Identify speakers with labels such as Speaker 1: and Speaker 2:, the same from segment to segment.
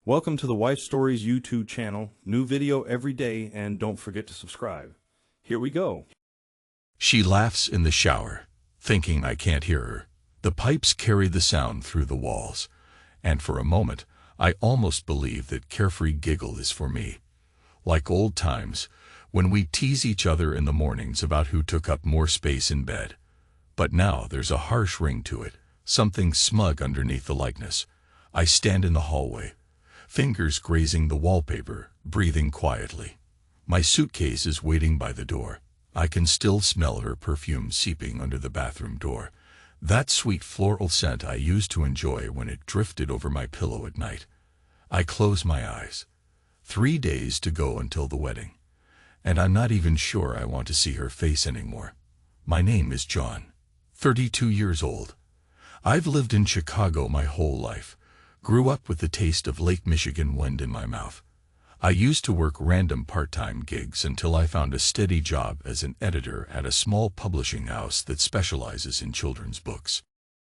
Speaker 1: Welcome to the Wife Stories YouTube channel. New video every day, and don't forget to subscribe. Here we go.
Speaker 2: She laughs in the shower, thinking I can't hear her. The pipes carry the sound through the walls, and for a moment, I almost believe that carefree giggle is for me. Like old times, when we tease each other in the mornings about who took up more space in bed. But now there's a harsh ring to it, something smug underneath the likeness. I stand in the hallway, fingers grazing the wallpaper, breathing quietly. My suitcase is waiting by the door. I can still smell her perfume seeping under the bathroom door. That sweet floral scent I used to enjoy when it drifted over my pillow at night. I close my eyes. 3 days to go until the wedding. And I'm not even sure I want to see her face anymore. My name is John, 32 years old. I've lived in Chicago my whole life. Grew up with the taste of Lake Michigan wind in my mouth. I used to work random part-time gigs until I found a steady job as an editor at a small publishing house that specializes in children's books.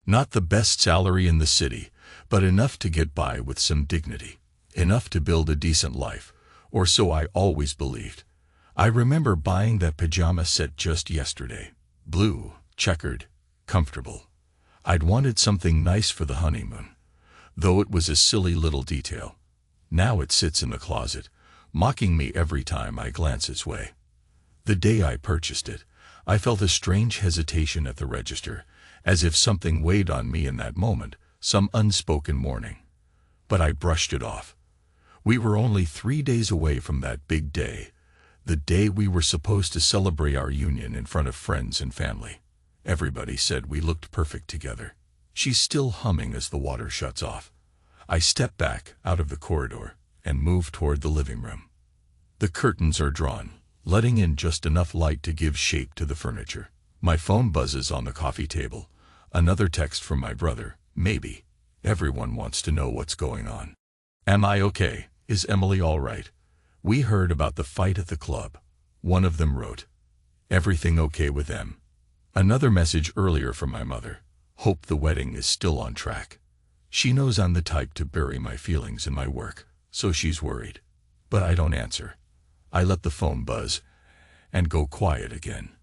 Speaker 2: Not the best salary in the city, but enough to get by with some dignity. Enough to build a decent life, or so I always believed. I remember buying that pajama set just yesterday. Blue, checkered, comfortable. I'd wanted something nice for the honeymoon, though it was a silly little detail. Now it sits in the closet, mocking me every time I glance its way. The day I purchased it, I felt a strange hesitation at the register, as if something weighed on me in that moment, some unspoken warning. But I brushed it off. We were only 3 days away from that big day, the day we were supposed to celebrate our union in front of friends and family. Everybody said we looked perfect together. She's still humming as the water shuts off. I step back out of the corridor and move toward the living room. The curtains are drawn, letting in just enough light to give shape to the furniture. My phone buzzes on the coffee table. Another text from my brother, maybe. Everyone wants to know what's going on. Am I okay? Is Emily all right? We heard about the fight at the club. One of them wrote, "Everything okay with them?" Another message earlier from my mother. Hope the wedding is still on track. She knows I'm the type to bury my feelings in my work, so she's worried. But I don't answer. I let the phone buzz and go quiet again.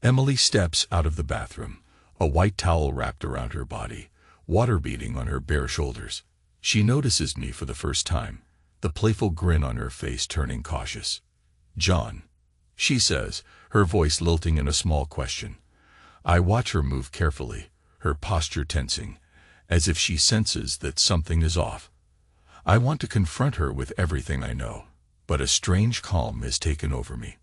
Speaker 2: Emily steps out of the bathroom, a white towel wrapped around her body, water beading on her bare shoulders. She notices me for the first time, the playful grin on her face turning cautious. "John," she says, her voice lilting in a small question. I watch her move carefully, her posture tensing, as if she senses that something is off. I want to confront her with everything I know, but a strange calm has taken over me.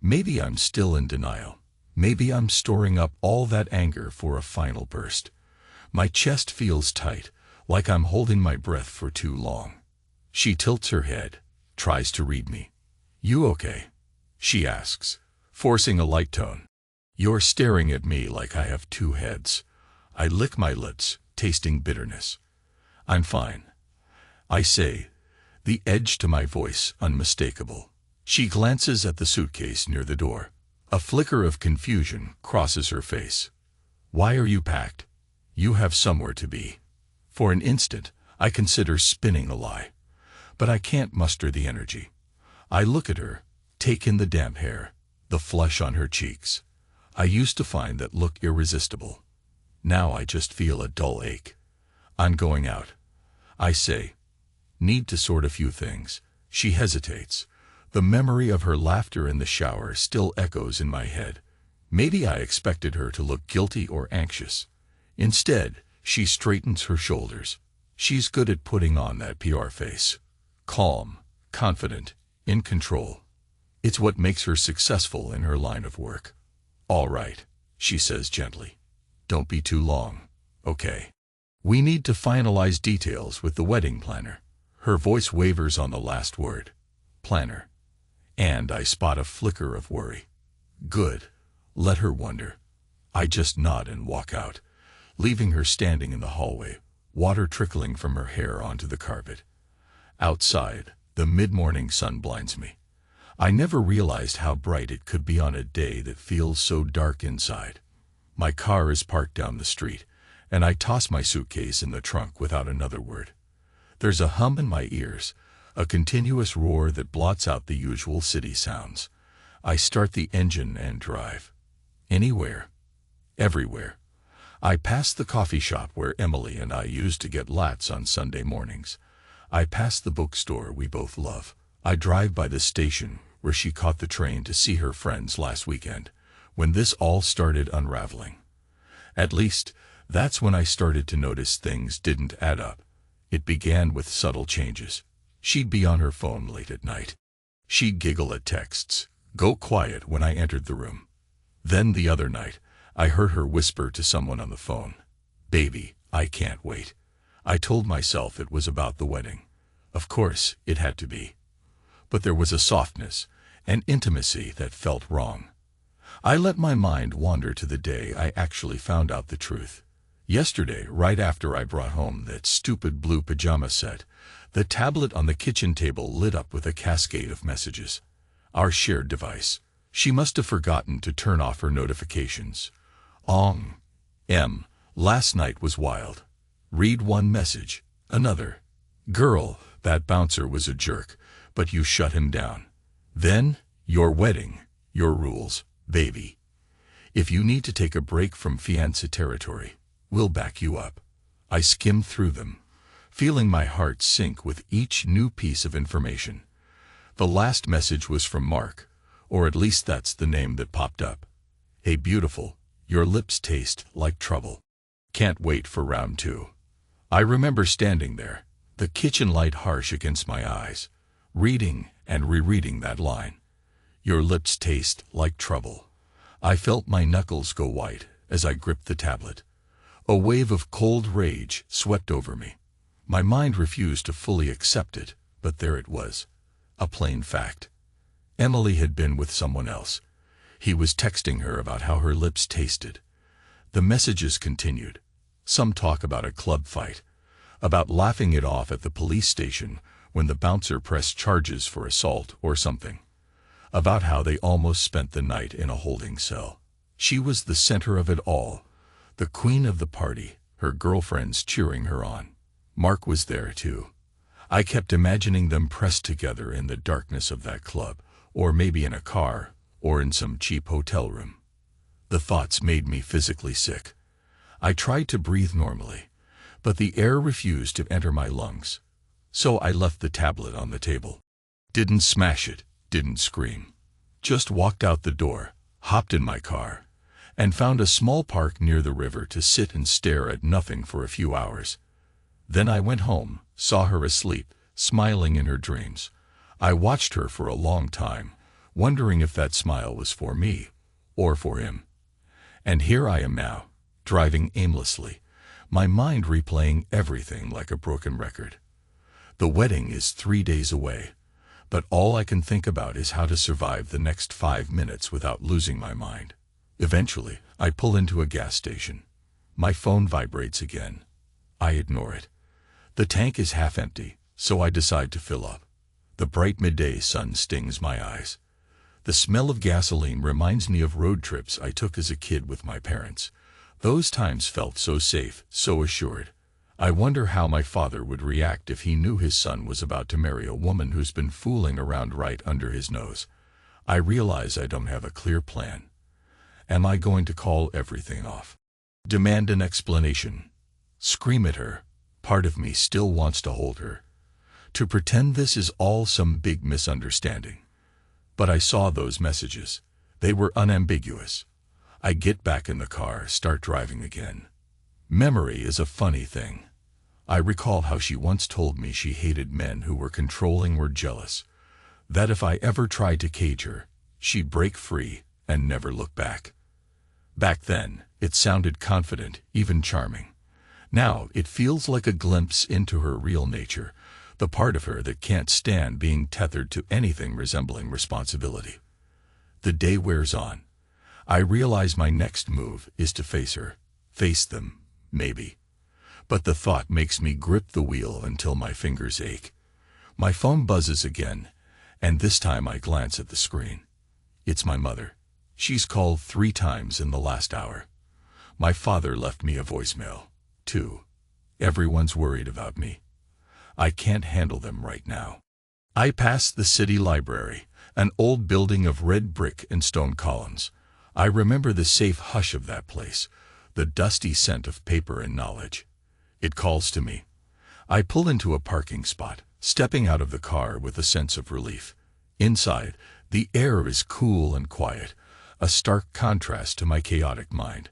Speaker 2: Maybe I'm still in denial. Maybe I'm storing up all that anger for a final burst. My chest feels tight, like I'm holding my breath for too long. She tilts her head, tries to read me. "You okay?" she asks, forcing a light tone. "You're staring at me like I have two heads." I lick my lips, tasting bitterness. "I'm fine," I say, the edge to my voice unmistakable. She glances at the suitcase near the door. A flicker of confusion crosses her face. "Why are you packed? You have somewhere to be." For an instant, I consider spinning a lie, but I can't muster the energy. I look at her, take in the damp hair, the flush on her cheeks. I used to find that look irresistible. Now I just feel a dull ache. "I'm going out," I say. "Need to sort a few things." She hesitates. The memory of her laughter in the shower still echoes in my head. Maybe I expected her to look guilty or anxious. Instead, she straightens her shoulders. She's good at putting on that PR face. Calm, confident, in control. It's what makes her successful in her line of work. "All right," she says gently. "Don't be too long, okay? We need to finalize details with the wedding planner." Her voice wavers on the last word. Planner. And I spot a flicker of worry. Good. Let her wonder. I just nod and walk out, leaving her standing in the hallway, water trickling from her hair onto the carpet. Outside, the mid-morning sun blinds me. I never realized how bright it could be on a day that feels so dark inside. My car is parked down the street, and I toss my suitcase in the trunk without another word. There's a hum in my ears, a continuous roar that blots out the usual city sounds. I start the engine and drive. Anywhere. Everywhere. I pass the coffee shop where Emily and I used to get lattes on Sunday mornings. I pass the bookstore we both love. I drive by the station where she caught the train to see her friends last weekend, when this all started unraveling. At least, that's when I started to notice things didn't add up. It began with subtle changes. She'd be on her phone late at night. She'd giggle at texts, go quiet when I entered the room. Then the other night, I heard her whisper to someone on the phone, "Baby, I can't wait." I told myself it was about the wedding. Of course, it had to be. But there was a softness, an intimacy that felt wrong. I let my mind wander to the day I actually found out the truth. Yesterday, right after I brought home that stupid blue pajama set, the tablet on the kitchen table lit up with a cascade of messages. Our shared device. She must have forgotten to turn off her notifications. M. Last night was wild. Read one message. Another. Girl, that bouncer was a jerk, but you shut him down. Then, your wedding, your rules, baby. If you need to take a break from fiancé territory, we'll back you up. I skimmed through them, feeling my heart sink with each new piece of information. The last message was from Mark, or at least that's the name that popped up. Hey beautiful, your lips taste like trouble. Can't wait for round 2. I remember standing there, the kitchen light harsh against my eyes, reading and rereading that line. Your lips taste like trouble. I felt my knuckles go white as I gripped the tablet. A wave of cold rage swept over me. My mind refused to fully accept it, but there it was. A plain fact. Emily had been with someone else. He was texting her about how her lips tasted. The messages continued. Some talk about a club fight, about laughing it off at the police station when the bouncer pressed charges for assault or something, about how they almost spent the night in a holding cell. She was the center of it all, the queen of the party, her girlfriends cheering her on. Mark was there too. I kept imagining them pressed together in the darkness of that club, or maybe in a car, or in some cheap hotel room. The thoughts made me physically sick. I tried to breathe normally, but the air refused to enter my lungs. So I left the tablet on the table. Didn't smash it, didn't scream. Just walked out the door, hopped in my car, and found a small park near the river to sit and stare at nothing for a few hours. Then I went home, saw her asleep, smiling in her dreams. I watched her for a long time, wondering if that smile was for me, or for him. And here I am now, driving aimlessly, my mind replaying everything like a broken record. The wedding is 3 days away, but all I can think about is how to survive the next 5 minutes without losing my mind. Eventually, I pull into a gas station. My phone vibrates again. I ignore it. The tank is half empty, so I decide to fill up. The bright midday sun stings my eyes. The smell of gasoline reminds me of road trips I took as a kid with my parents. Those times felt so safe, so assured. I wonder how my father would react if he knew his son was about to marry a woman who's been fooling around right under his nose. I realize I don't have a clear plan. Am I going to call everything off? Demand an explanation? Scream at her? Part of me still wants to hold her, to pretend this is all some big misunderstanding. But I saw those messages. They were unambiguous. I get back in the car, start driving again. Memory is a funny thing. I recall how she once told me she hated men who were controlling or jealous, that if I ever tried to cage her, she'd break free and never look back. Back then, it sounded confident, even charming. Now, it feels like a glimpse into her real nature, the part of her that can't stand being tethered to anything resembling responsibility. The day wears on. I realize my next move is to face her. Face them, maybe. But the thought makes me grip the wheel until my fingers ache. My phone buzzes again, and this time I glance at the screen. It's my mother. She's called 3 times in the last hour. My father left me a voicemail, too. Everyone's worried about me. I can't handle them right now. I pass the city library, an old building of red brick and stone columns. I remember the safe hush of that place, the dusty scent of paper and knowledge. It calls to me. I pull into a parking spot, stepping out of the car with a sense of relief. Inside, the air is cool and quiet, a stark contrast to my chaotic mind.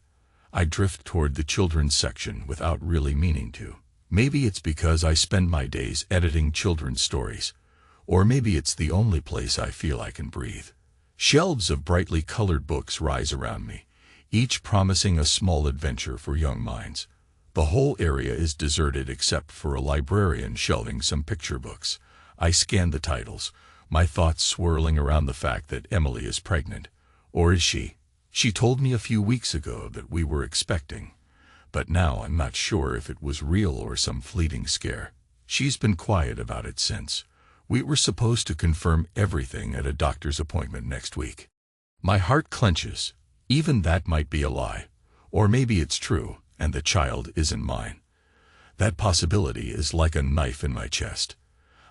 Speaker 2: I drift toward the children's section without really meaning to. Maybe it's because I spend my days editing children's stories, or maybe it's the only place I feel I can breathe. Shelves of brightly colored books rise around me, each promising a small adventure for young minds. The whole area is deserted except for a librarian shelving some picture books. I scan the titles, my thoughts swirling around the fact that Emily is pregnant. Or is she? She told me a few weeks ago that we were expecting, but now I'm not sure if it was real or some fleeting scare. She's been quiet about it since. We were supposed to confirm everything at a doctor's appointment next week. My heart clenches. Even that might be a lie. Or maybe it's true, and the child isn't mine. That possibility is like a knife in my chest.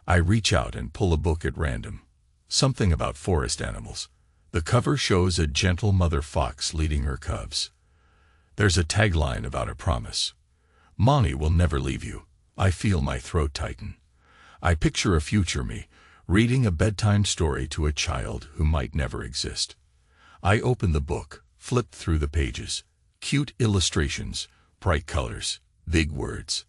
Speaker 2: I reach out and pull a book at random. Something about forest animals. The cover shows a gentle mother fox leading her cubs. There's a tagline about a promise. Mommy will never leave you. I feel my throat tighten. I picture a future me, reading a bedtime story to a child who might never exist. I open the book, flip through the pages. Cute illustrations, bright colors, big words.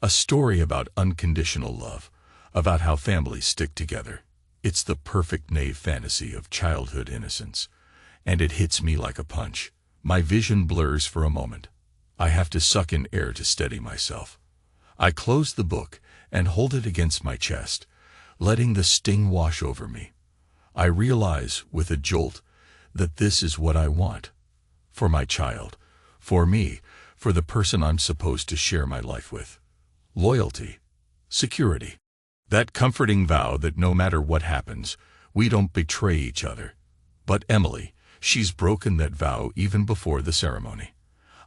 Speaker 2: A story about unconditional love, about how families stick together. It's the perfect naive fantasy of childhood innocence, and it hits me like a punch. My vision blurs for a moment. I have to suck in air to steady myself. I close the book and hold it against my chest, letting the sting wash over me. I realize, with a jolt, that this is what I want. For my child, for me, for the person I'm supposed to share my life with. Loyalty. Security. That comforting vow that no matter what happens, we don't betray each other. But Emily, she's broken that vow even before the ceremony.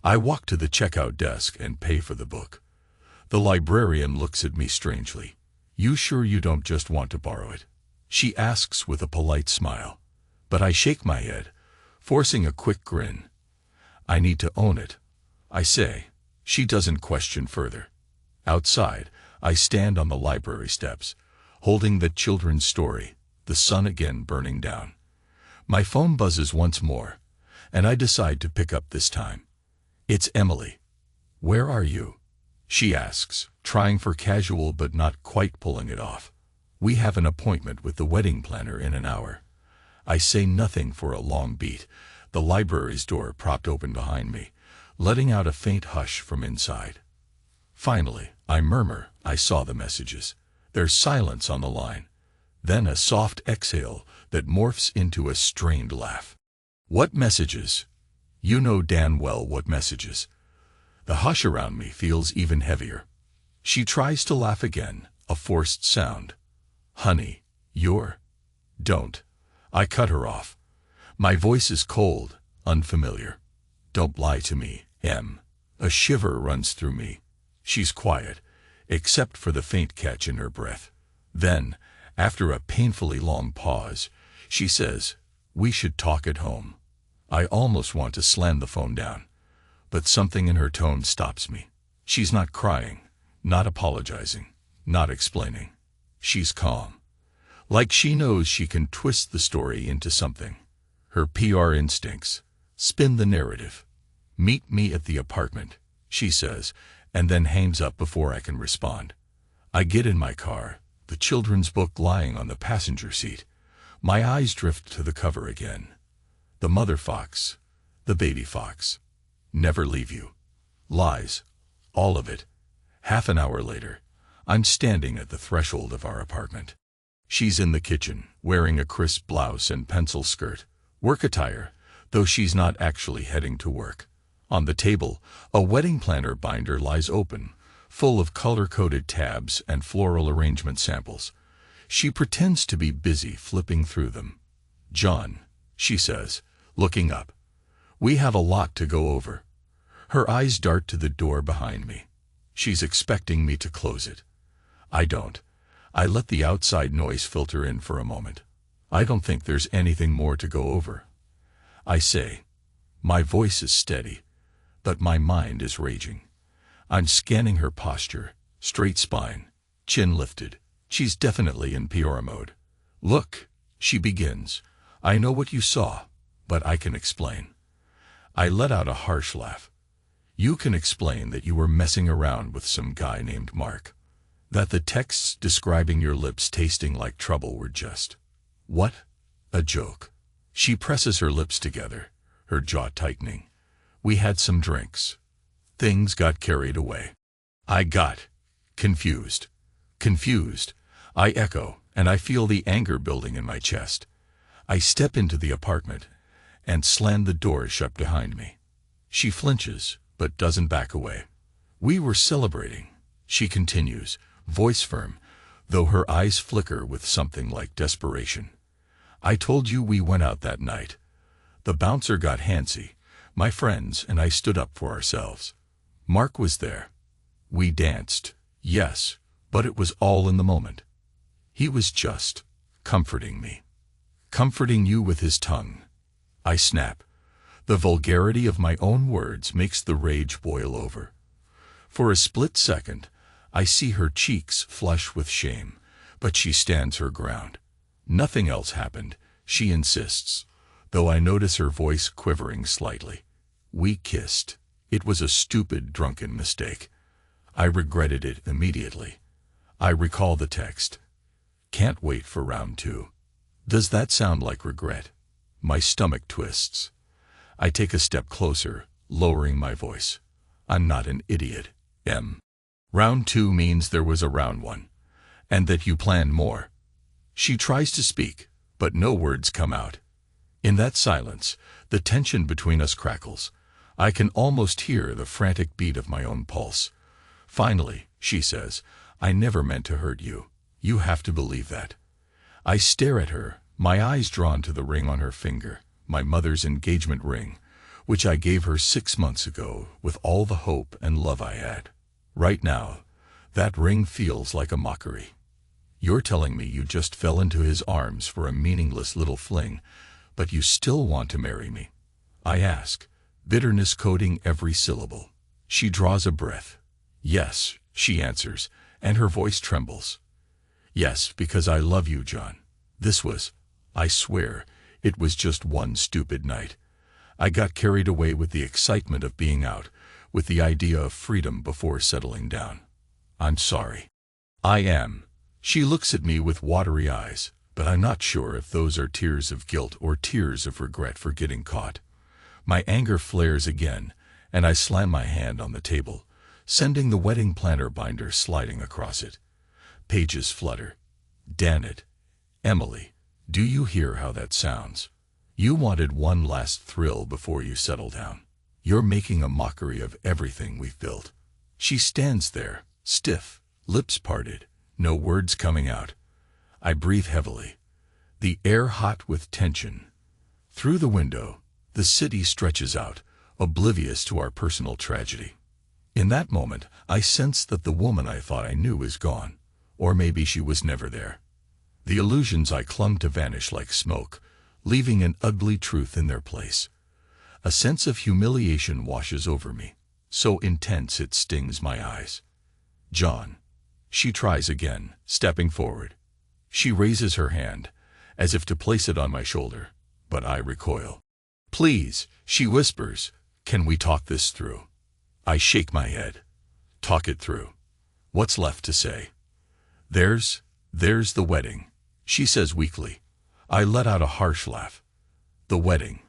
Speaker 2: I walk to the checkout desk and pay for the book. The librarian looks at me strangely. "You sure you don't just want to borrow it?" she asks with a polite smile. But I shake my head, forcing a quick grin. "I need to own it," I say. She doesn't question further. Outside, I stand on the library steps, holding the children's story, the sun again burning down. My phone buzzes once more, and I decide to pick up this time. It's Emily. "Where are you?" she asks, trying for casual but not quite pulling it off. "We have an appointment with the wedding planner in an hour." I say nothing for a long beat, the library's door propped open behind me, letting out a faint hush from inside. Finally, I murmur, "I saw the messages." There's silence on the line, then a soft exhale that morphs into a strained laugh. "What messages?" "You know damn well what messages." The hush around me feels even heavier. She tries to laugh again, a forced sound. "Honey, you're..." "Don't." I cut her off. My voice is cold, unfamiliar. "Don't lie to me, Em." A shiver runs through me. She's quiet, except for the faint catch in her breath. Then, after a painfully long pause, she says, "We should talk at home." I almost want to slam the phone down, but something in her tone stops me. She's not crying, not apologizing, not explaining. She's calm. Like she knows she can twist the story into something. Her PR instincts spin the narrative. "Meet me at the apartment," she says, and then hangs up before I can respond. I get in my car, the children's book lying on the passenger seat. My eyes drift to the cover again. The mother fox, the baby fox. Never leave you. Lies. All of it. Half an hour later, I'm standing at the threshold of our apartment. She's in the kitchen, wearing a crisp blouse and pencil skirt. Work attire, though she's not actually heading to work. On the table, a wedding planner binder lies open, full of color-coded tabs and floral arrangement samples. She pretends to be busy flipping through them. "John," she says, looking up. "We have a lot to go over." Her eyes dart to the door behind me. She's expecting me to close it. I don't. I let the outside noise filter in for a moment. I don't think there's anything more to go over. I say. My voice is steady, but my mind is raging. I'm scanning her posture, straight spine, chin lifted. She's definitely in Peora mode. Look, she begins. I know what you saw, but I can explain. I let out a harsh laugh. You can explain that you were messing around with some guy named Mark. That the texts describing your lips tasting like trouble were just, what? A joke. She presses her lips together, her jaw tightening. We had some drinks. Things got carried away. I got confused. Confused. I echo, and I feel the anger building in my chest. I step into the apartment and slam the door shut behind me. She flinches, but doesn't back away. We were celebrating, she continues, voice firm, though her eyes flicker with something like desperation. I told you we went out that night. The bouncer got handsy. My friends and I stood up for ourselves. Mark was there. We danced, yes, but it was all in the moment. He was just comforting me. Comforting you with his tongue. I snap. The vulgarity of my own words makes the rage boil over. For a split second, I see her cheeks flush with shame, but she stands her ground. Nothing else happened, she insists, though I notice her voice quivering slightly. We kissed. It was a stupid, drunken mistake. I regretted it immediately. I recall the text. Can't wait for round 2. Does that sound like regret? My stomach twists. I take a step closer, lowering my voice. I'm not an idiot, M. Round 2 means there was a round 1, and that you planned more. She tries to speak, but no words come out. In that silence, the tension between us crackles. I can almost hear the frantic beat of my own pulse. Finally, she says, I never meant to hurt you. You have to believe that. I stare at her, my eyes drawn to the ring on her finger, my mother's engagement ring, which I gave her 6 months ago with all the hope and love I had. Right now, that ring feels like a mockery. You're telling me you just fell into his arms for a meaningless little fling, but you still want to marry me? I ask, bitterness coating every syllable. She draws a breath. Yes, she answers, and her voice trembles. Yes, because I love you, John. This was, I swear, it was just one stupid night. I got carried away with the excitement of being out, with the idea of freedom before settling down. I'm sorry. I am. She looks at me with watery eyes, but I'm not sure if those are tears of guilt or tears of regret for getting caught. My anger flares again, and I slam my hand on the table, sending the wedding planner binder sliding across it. Pages flutter. Damn it. Emily, do you hear how that sounds? You wanted one last thrill before you settle down. You're making a mockery of everything we've built. She stands there, stiff, lips parted, no words coming out. I breathe heavily, the air hot with tension. Through the window, the city stretches out, oblivious to our personal tragedy. In that moment, I sense that the woman I thought I knew is gone, or maybe she was never there. The illusions I clung to vanish like smoke, leaving an ugly truth in their place. A sense of humiliation washes over me, so intense it stings my eyes. John. She tries again, stepping forward. She raises her hand, as if to place it on my shoulder, but I recoil. Please, she whispers, can we talk this through? I shake my head. Talk it through. What's left to say? There's the wedding, she says weakly. I let out a harsh laugh. The wedding.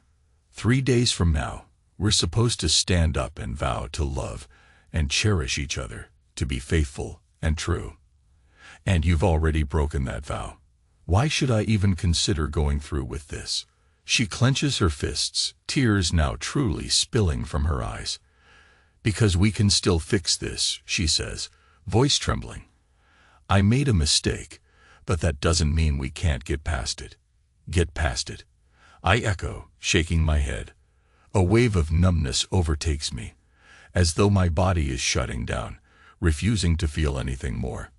Speaker 2: 3 days from now, we're supposed to stand up and vow to love and cherish each other, to be faithful and true. And you've already broken that vow. Why should I even consider going through with this? She clenches her fists, tears now truly spilling from her eyes. Because we can still fix this, she says, voice trembling. I made a mistake, but that doesn't mean we can't get past it. Get past it. I echo, shaking my head. A wave of numbness overtakes me, as though my body is shutting down, refusing to feel anything more.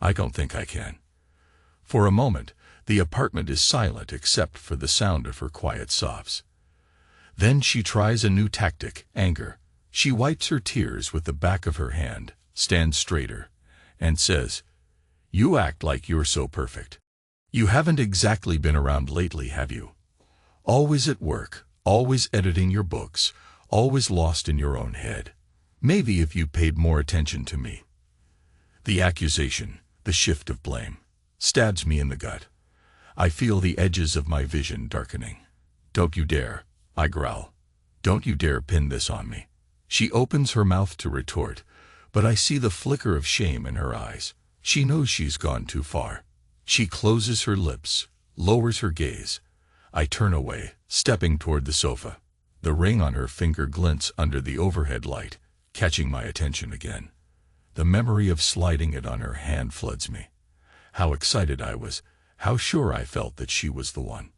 Speaker 2: I don't think I can. For a moment, the apartment is silent except for the sound of her quiet sobs. Then she tries a new tactic, anger. She wipes her tears with the back of her hand, stands straighter, and says, "You act like you're so perfect. You haven't exactly been around lately, have you? Always at work, always editing your books, always lost in your own head. Maybe if you paid more attention to me." The accusation, the shift of blame, stabs me in the gut. I feel the edges of my vision darkening. "Don't you dare," I growl. "Don't you dare pin this on me." She opens her mouth to retort, but I see the flicker of shame in her eyes. She knows she's gone too far. She closes her lips, lowers her gaze. I turn away, stepping toward the sofa. The ring on her finger glints under the overhead light, catching my attention again. The memory of sliding it on her hand floods me. How excited I was, how sure I felt that she was the one.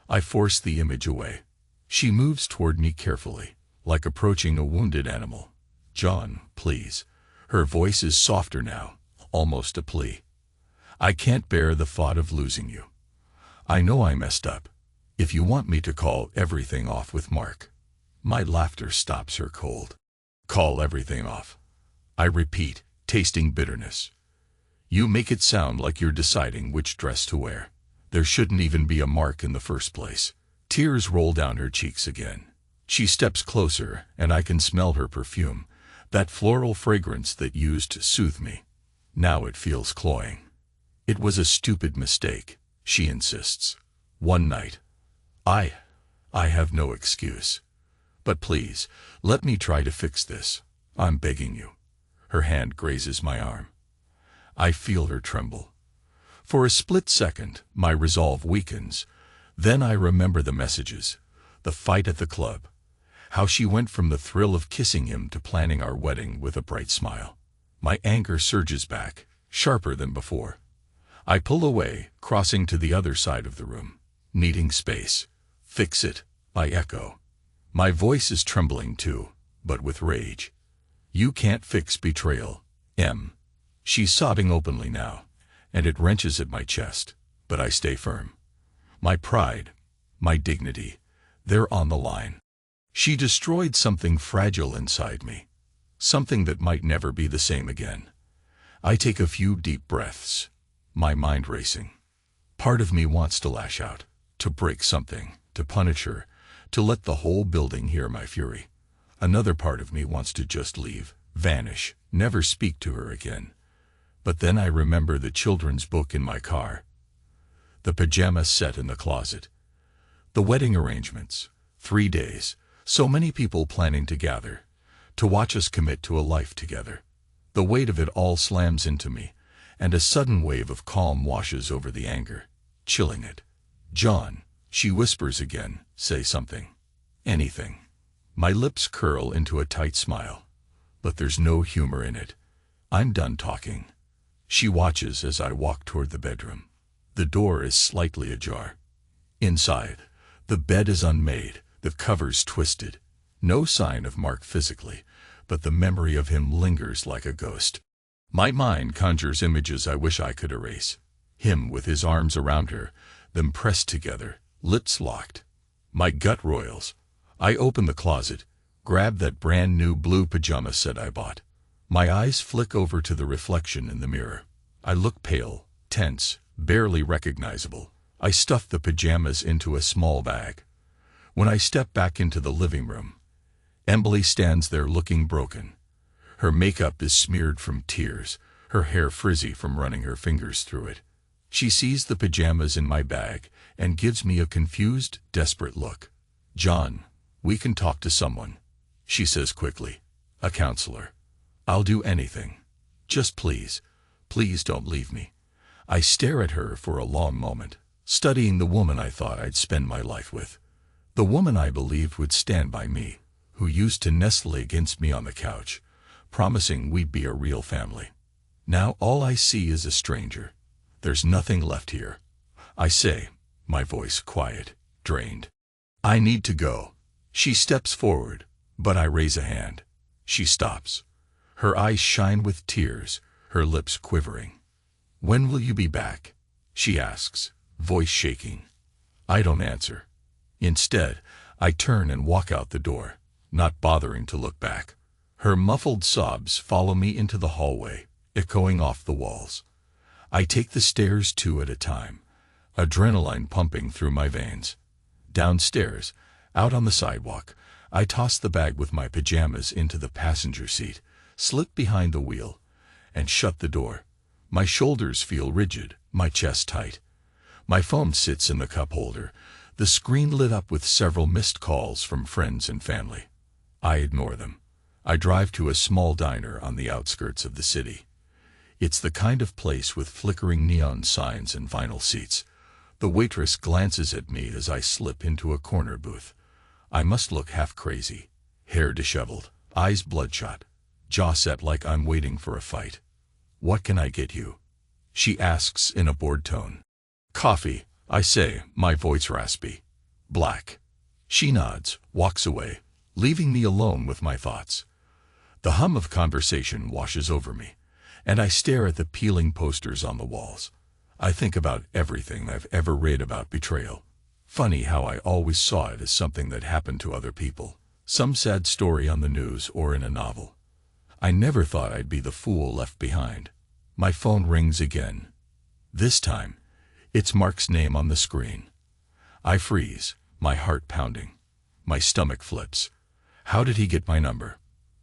Speaker 2: I force the image away. She moves toward me carefully, like approaching a wounded animal. "John, please." Her voice is softer now, almost a plea. "I can't bear the thought of losing you. I know I messed up. If you want me to call everything off with Mark." My laughter stops her cold. "Call everything off," I repeat, tasting bitterness. "You make it sound like you're deciding which dress to wear. There shouldn't even be a Mark in the first place." Tears roll down her cheeks again. She steps closer, and I can smell her perfume, that floral fragrance that used to soothe me. Now it feels cloying. "It was a stupid mistake," she insists. "One night. I have no excuse. But please, let me try to fix this. I'm begging you." Her hand grazes my arm. I feel her tremble. For a split second, my resolve weakens. Then I remember the messages, the fight at the club, how she went from the thrill of kissing him to planning our wedding with a bright smile. My anger surges back, sharper than before. I pull away, crossing to the other side of the room. "Needing space. Fix it," I echo. My voice is trembling too, but with rage. "You can't fix betrayal, Em." She's sobbing openly now, and it wrenches at my chest, but I stay firm. My pride, my dignity, they're on the line. She destroyed something fragile inside me, something that might never be the same again. I take a few deep breaths, my mind racing. Part of me wants to lash out, to break something, to punish her, to let the whole building hear my fury. Another part of me wants to just leave, vanish, never speak to her again. But then I remember the children's book in my car, the pajama set in the closet, the wedding arrangements, 3 days, so many people planning to gather, to watch us commit to a life together. The weight of it all slams into me, and a sudden wave of calm washes over the anger, chilling it. "John," she whispers again, "say something. Anything." My lips curl into a tight smile, but there's no humor in it. I'm done talking. She watches as I walk toward the bedroom. The door is slightly ajar. Inside, the bed is unmade, the covers twisted. No sign of Mark physically, but the memory of him lingers like a ghost. My mind conjures images I wish I could erase. Him with his arms around her, them pressed together, lips locked. My gut roils. I open the closet, grab that brand new blue pajama set I bought. My eyes flick over to the reflection in the mirror. I look pale, tense, barely recognizable. I stuff the pajamas into a small bag. When I step back into the living room, Emily stands there looking broken. Her makeup is smeared from tears, her hair frizzy from running her fingers through it. She sees the pajamas in my bag and gives me a confused, desperate look. "John, we can talk to someone," she says quickly. "A counselor. I'll do anything. Just please, please don't leave me." I stare at her for a long moment, studying the woman I thought I'd spend my life with. The woman I believed would stand by me, who used to nestle against me on the couch, promising we'd be a real family. Now all I see is a stranger. There's nothing left here. I say, my voice quiet, drained. "I need to go." She steps forward, but I raise a hand. She stops. Her eyes shine with tears, her lips quivering. "When will you be back?" she asks, voice shaking. I don't answer. Instead, I turn and walk out the door, not bothering to look back. Her muffled sobs follow me into the hallway, echoing off the walls. I take the stairs 2 at a time, adrenaline pumping through my veins. Downstairs, out on the sidewalk, I toss the bag with my pajamas into the passenger seat, slip behind the wheel, and shut the door. My shoulders feel rigid, my chest tight. My phone sits in the cup holder, the screen lit up with several missed calls from friends and family. I ignore them. I drive to a small diner on the outskirts of the city. It's the kind of place with flickering neon signs and vinyl seats. The waitress glances at me as I slip into a corner booth. I must look half crazy, hair disheveled, eyes bloodshot, jaw set like I'm waiting for a fight. "What can I get you?" she asks in a bored tone. "Coffee," I say, my voice raspy. "Black." She nods, walks away, leaving me alone with my thoughts. The hum of conversation washes over me, and I stare at the peeling posters on the walls. I think about everything I've ever read about betrayal. Funny how I always saw it as something that happened to other people, some sad story on the news or in a novel. I never thought I'd be the fool left behind. My phone rings again. This time, it's Mark's name on the screen. I freeze, my heart pounding. My stomach flips. How did he get my number?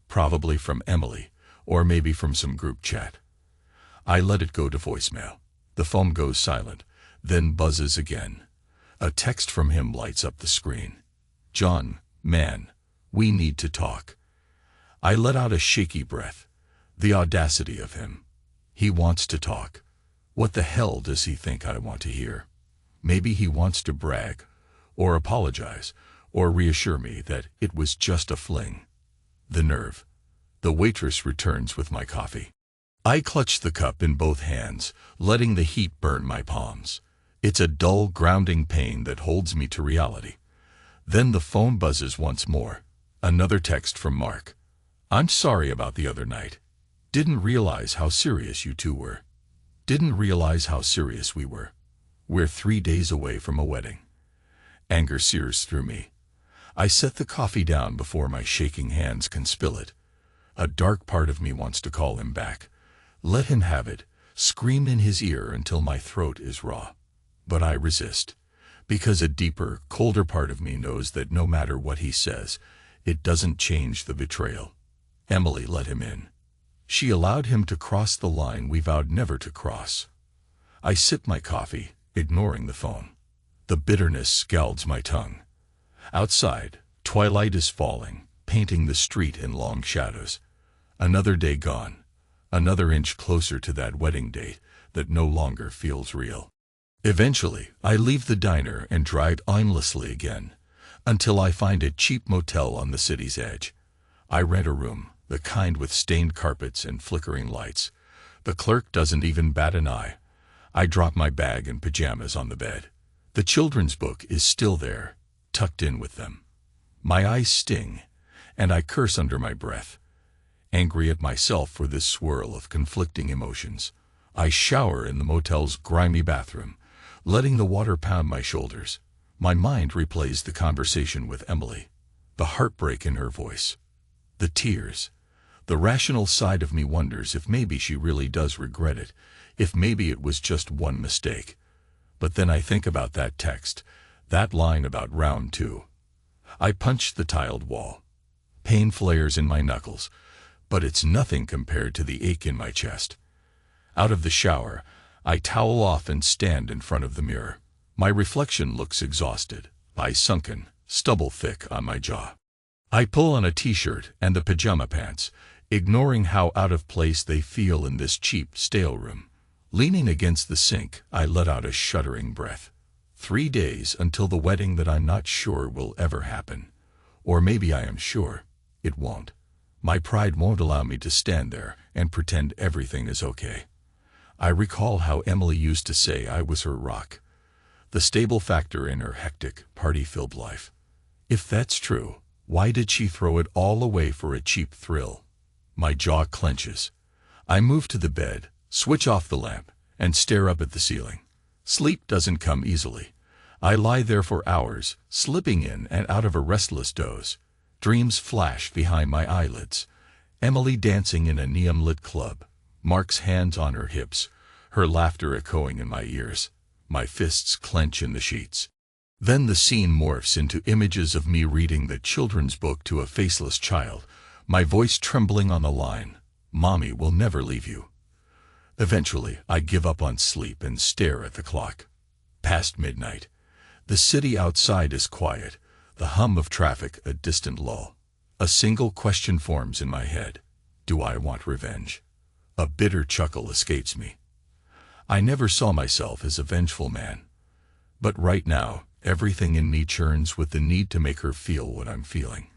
Speaker 2: Probably from Emily, or maybe from some group chat. I let it go to voicemail. The phone goes silent, then buzzes again. A text from him lights up the screen. "John, man, we need to talk." I let out a shaky breath. The audacity of him. He wants to talk. What the hell does he think I want to hear? Maybe he wants to brag, or apologize, or reassure me that it was just a fling. The nerve. The waitress returns with my coffee. I clutch the cup in both hands, letting the heat burn my palms. It's a dull, grounding pain that holds me to reality. Then the phone buzzes once more. Another text from Mark. "I'm sorry about the other night. Didn't realize how serious you two were. Didn't realize how serious we were. We're 3 days away from a wedding." Anger sears through me. I set the coffee down before my shaking hands can spill it. A dark part of me wants to call him back. Let him have it, scream in his ear until my throat is raw. But I resist, because a deeper, colder part of me knows that no matter what he says, it doesn't change the betrayal. Emily let him in. She allowed him to cross the line we vowed never to cross. I sip my coffee, ignoring the phone. The bitterness scalds my tongue. Outside, twilight is falling, painting the street in long shadows. Another day gone. Another inch closer to that wedding date that no longer feels real. Eventually, I leave the diner and drive aimlessly again, until I find a cheap motel on the city's edge. I rent a room, the kind with stained carpets and flickering lights. The clerk doesn't even bat an eye. I drop my bag and pajamas on the bed. The children's book is still there, tucked in with them. My eyes sting, and I curse under my breath, angry at myself for this swirl of conflicting emotions. I shower in the motel's grimy bathroom, letting the water pound my shoulders. My mind replays the conversation with Emily, the heartbreak in her voice, the tears. The rational side of me wonders if maybe she really does regret it, if maybe it was just one mistake. But then I think about that text, that line about round 2. I punch the tiled wall. Pain flares in my knuckles, but it's nothing compared to the ache in my chest. Out of the shower, I towel off and stand in front of the mirror. My reflection looks exhausted, eyes sunken, stubble thick on my jaw. I pull on a t-shirt and the pajama pants, ignoring how out of place they feel in this cheap, stale room. Leaning against the sink, I let out a shuddering breath. 3 days until the wedding that I'm not sure will ever happen. Or maybe I am sure it won't. My pride won't allow me to stand there and pretend everything is okay. I recall how Emily used to say I was her rock, the stable factor in her hectic, party-filled life. If that's true, why did she throw it all away for a cheap thrill? My jaw clenches. I move to the bed, switch off the lamp, and stare up at the ceiling. Sleep doesn't come easily. I lie there for hours, slipping in and out of a restless doze. Dreams flash behind my eyelids. Emily dancing in a neon-lit club. Mark's hands on her hips, her laughter echoing in my ears. My fists clench in the sheets. Then the scene morphs into images of me reading the children's book to a faceless child, my voice trembling on the line, "Mommy will never leave you." Eventually, I give up on sleep and stare at the clock. Past midnight. The city outside is quiet, the hum of traffic a distant lull. A single question forms in my head. Do I want revenge? A bitter chuckle escapes me. I never saw myself as a vengeful man. But right now, everything in me churns with the need to make her feel what I'm feeling.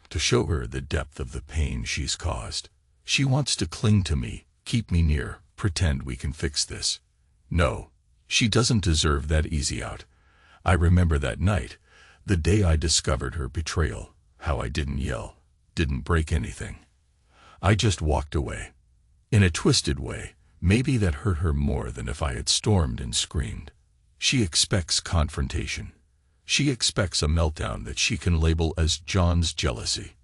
Speaker 2: To show her the depth of the pain she's caused. She wants to cling to me, keep me near, pretend we can fix this. No, she doesn't deserve that easy out. I remember that night, the day I discovered her betrayal, how I didn't yell, didn't break anything. I just walked away. In a twisted way, maybe that hurt her more than if I had stormed and screamed. She expects confrontation. She expects a meltdown that she can label as John's jealousy.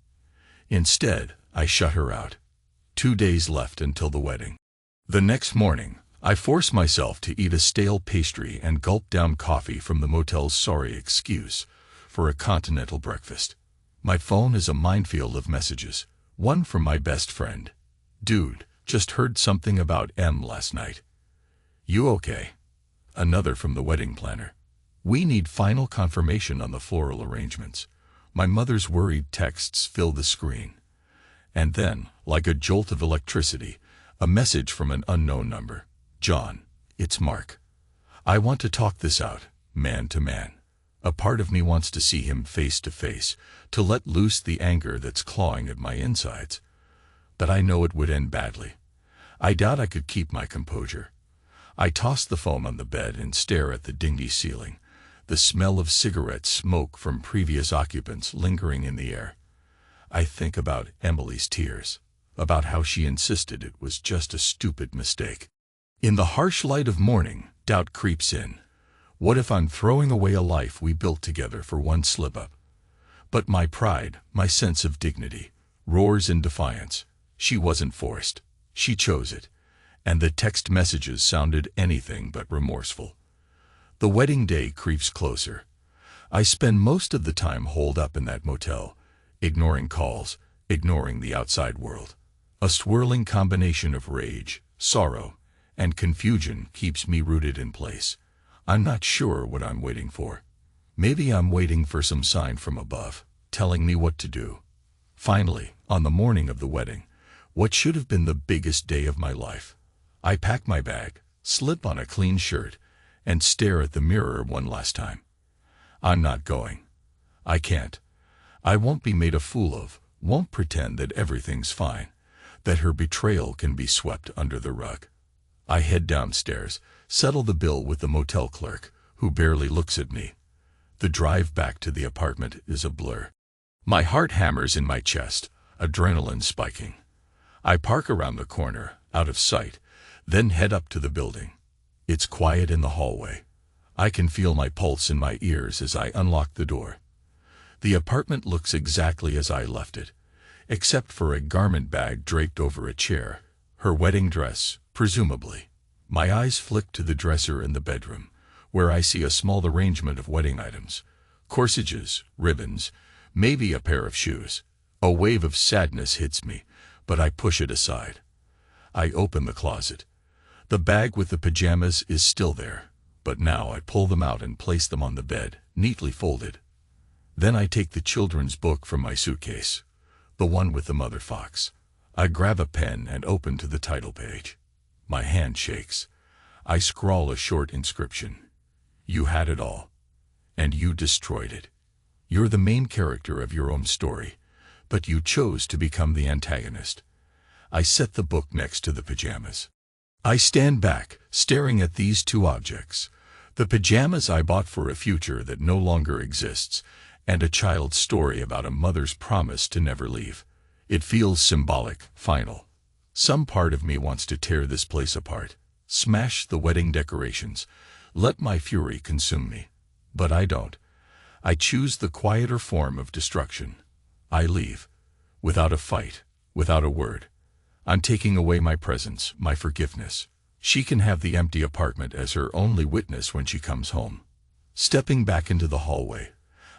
Speaker 2: Instead, I shut her out. 2 days left until the wedding. The next morning, I force myself to eat a stale pastry and gulp down coffee from the motel's sorry excuse for a continental breakfast. My phone is a minefield of messages. One from my best friend. "Dude, just heard something about M last night. You okay?" Another from the wedding planner. "We need final confirmation on the floral arrangements." My mother's worried texts fill the screen. And then, like a jolt of electricity, a message from an unknown number. "John, it's Mark. I want to talk this out, man to man." A part of me wants to see him face to face, to let loose the anger that's clawing at my insides. But I know it would end badly. I doubt I could keep my composure. I toss the phone on the bed and stare at the dingy ceiling, the smell of cigarette smoke from previous occupants lingering in the air. I think about Emily's tears, about how she insisted it was just a stupid mistake. In the harsh light of morning, doubt creeps in. What if I'm throwing away a life we built together for one slip-up? But my pride, my sense of dignity, roars in defiance. She wasn't forced. She chose it. And the text messages sounded anything but remorseful. The wedding day creeps closer. I spend most of the time holed up in that motel, ignoring calls, ignoring the outside world. A swirling combination of rage, sorrow, and confusion keeps me rooted in place. I'm not sure what I'm waiting for. Maybe I'm waiting for some sign from above, telling me what to do. Finally, on the morning of the wedding, what should have been the biggest day of my life, I pack my bag, slip on a clean shirt, and stare at the mirror one last time. I'm not going. I can't. I won't be made a fool of, won't pretend that everything's fine, that her betrayal can be swept under the rug. I head downstairs, settle the bill with the motel clerk, who barely looks at me. The drive back to the apartment is a blur. My heart hammers in my chest, adrenaline spiking. I park around the corner, out of sight, then head up to the building. It's quiet in the hallway. I can feel my pulse in my ears as I unlock the door. The apartment looks exactly as I left it, except for a garment bag draped over a chair, her wedding dress, presumably. My eyes flick to the dresser in the bedroom, where I see a small arrangement of wedding items, corsages, ribbons, maybe a pair of shoes. A wave of sadness hits me, but I push it aside. I open the closet. The bag with the pajamas is still there, but now I pull them out and place them on the bed, neatly folded. Then I take the children's book from my suitcase, the one with the mother fox. I grab a pen and open to the title page. My hand shakes. I scrawl a short inscription. "You had it all, and you destroyed it. You're the main character of your own story, but you chose to become the antagonist." I set the book next to the pajamas. I stand back, staring at these two objects. The pajamas I bought for a future that no longer exists, and a child's story about a mother's promise to never leave. It feels symbolic, final. Some part of me wants to tear this place apart, smash the wedding decorations, let my fury consume me. But I don't. I choose the quieter form of destruction. I leave, without a fight, without a word. I'm taking away my presence, my forgiveness. She can have the empty apartment as her only witness when she comes home. Stepping back into the hallway,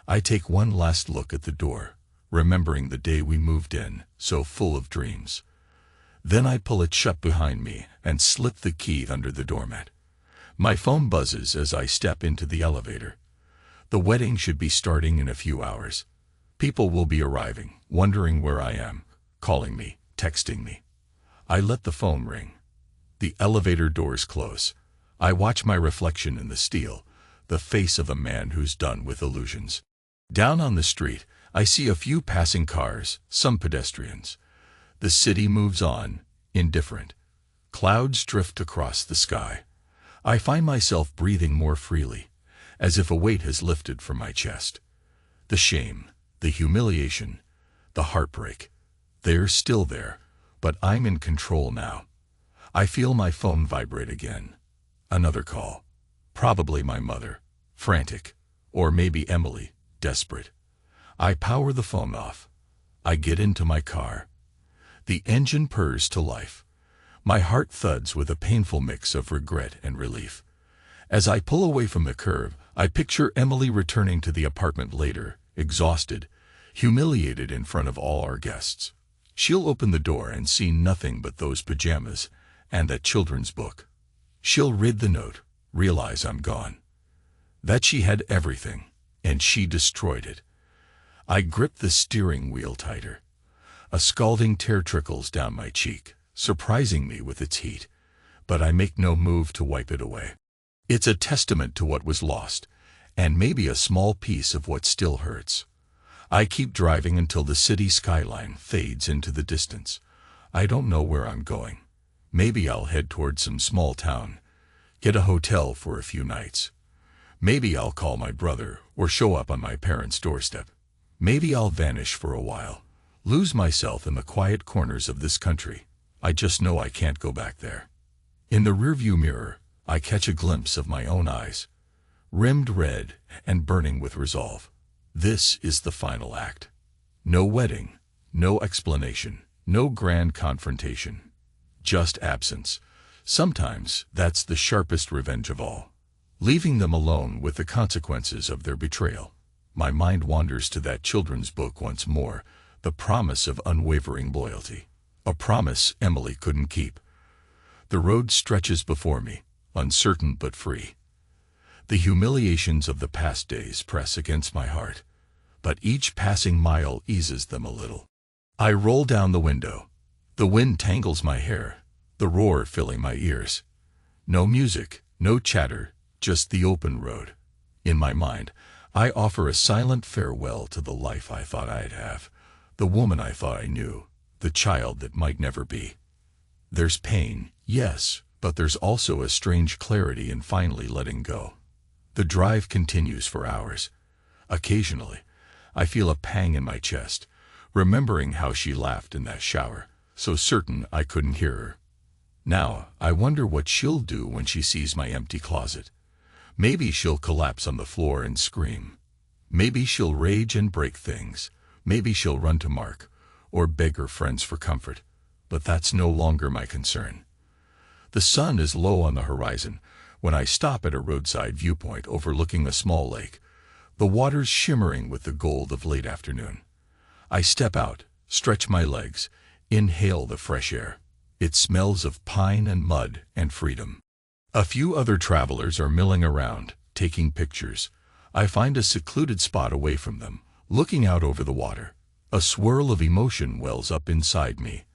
Speaker 2: I take one last look at the door, remembering the day we moved in, so full of dreams. Then I pull it shut behind me and slip the key under the doormat. My phone buzzes as I step into the elevator. The wedding should be starting in a few hours. People will be arriving, wondering where I am, calling me, texting me. I let the phone ring. The elevator doors close. I watch my reflection in the steel, the face of a man who's done with illusions. Down on the street, I see a few passing cars, some pedestrians. The city moves on, indifferent. Clouds drift across the sky. I find myself breathing more freely, as if a weight has lifted from my chest. The shame, the humiliation, the heartbreak, they're still there, but I'm in control now. I feel my phone vibrate again. Another call. Probably my mother, frantic, or maybe Emily, desperate. I power the phone off. I get into my car. The engine purrs to life. My heart thuds with a painful mix of regret and relief. As I pull away from the curb, I picture Emily returning to the apartment later, exhausted, humiliated in front of all our guests. She'll open the door and see nothing but those pajamas and that children's book. She'll read the note, realize I'm gone. That she had everything, and she destroyed it. I grip the steering wheel tighter. A scalding tear trickles down my cheek, surprising me with its heat, but I make no move to wipe it away. It's a testament to what was lost, and maybe a small piece of what still hurts. I keep driving until the city skyline fades into the distance. I don't know where I'm going. Maybe I'll head toward some small town, get a hotel for a few nights. Maybe I'll call my brother or show up on my parents' doorstep. Maybe I'll vanish for a while, lose myself in the quiet corners of this country. I just know I can't go back there. In the rearview mirror, I catch a glimpse of my own eyes, rimmed red and burning with resolve. This is the final act. No wedding, no explanation, no grand confrontation. Just absence. Sometimes that's the sharpest revenge of all. Leaving them alone with the consequences of their betrayal. My mind wanders to that children's book once more, the promise of unwavering loyalty. A promise Emily couldn't keep. The road stretches before me, uncertain but free. The humiliations of the past days press against my heart, but each passing mile eases them a little. I roll down the window. The wind tangles my hair, the roar filling my ears. No music, no chatter, just the open road. In my mind, I offer a silent farewell to the life I thought I'd have, the woman I thought I knew, the child that might never be. There's pain, yes, but there's also a strange clarity in finally letting go. The drive continues for hours. Occasionally, I feel a pang in my chest, remembering how she laughed in that shower, so certain I couldn't hear her. Now, I wonder what she'll do when she sees my empty closet. Maybe she'll collapse on the floor and scream. Maybe she'll rage and break things. Maybe she'll run to Mark, or beg her friends for comfort. But that's no longer my concern. The sun is low on the horizon when I stop at a roadside viewpoint overlooking a small lake, the waters shimmering with the gold of late afternoon. I step out, stretch my legs, inhale the fresh air. It smells of pine and mud and freedom. A few other travelers are milling around, taking pictures. I find a secluded spot away from them, looking out over the water. A swirl of emotion wells up inside me.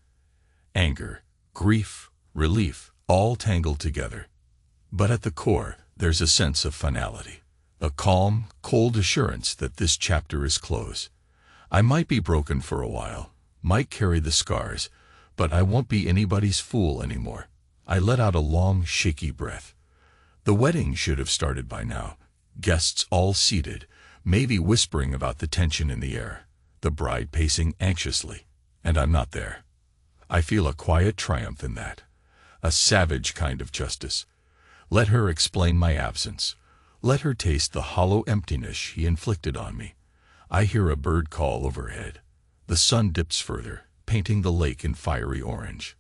Speaker 2: Anger, grief, relief, all tangled together. But at the core, there's a sense of finality. A calm, cold assurance that this chapter is closed. I might be broken for a while, might carry the scars, but I won't be anybody's fool anymore. I let out a long, shaky breath. The wedding should have started by now. Guests all seated, maybe whispering about the tension in the air. The bride pacing anxiously, and I'm not there. I feel a quiet triumph in that. A savage kind of justice. Let her explain my absence. Let her taste the hollow emptiness she inflicted on me. I hear a bird call overhead. The sun dips further, painting the lake in fiery orange.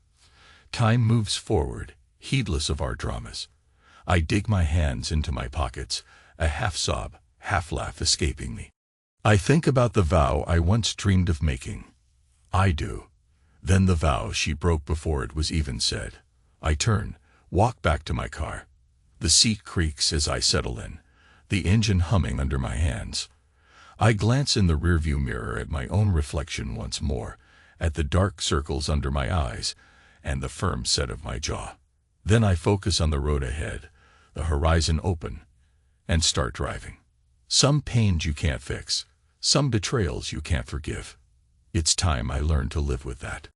Speaker 2: Time moves forward, heedless of our dramas. I dig my hands into my pockets, a half-sob, half-laugh escaping me. I think about the vow I once dreamed of making. I do. Then the vow she broke before it was even said. I turn, walk back to my car. The seat creaks as I settle in, the engine humming under my hands. I glance in the rearview mirror at my own reflection once more, at the dark circles under my eyes and the firm set of my jaw. Then I focus on the road ahead, the horizon open, and start driving. Some pains you can't fix, some betrayals you can't forgive. It's time I learned to live with that.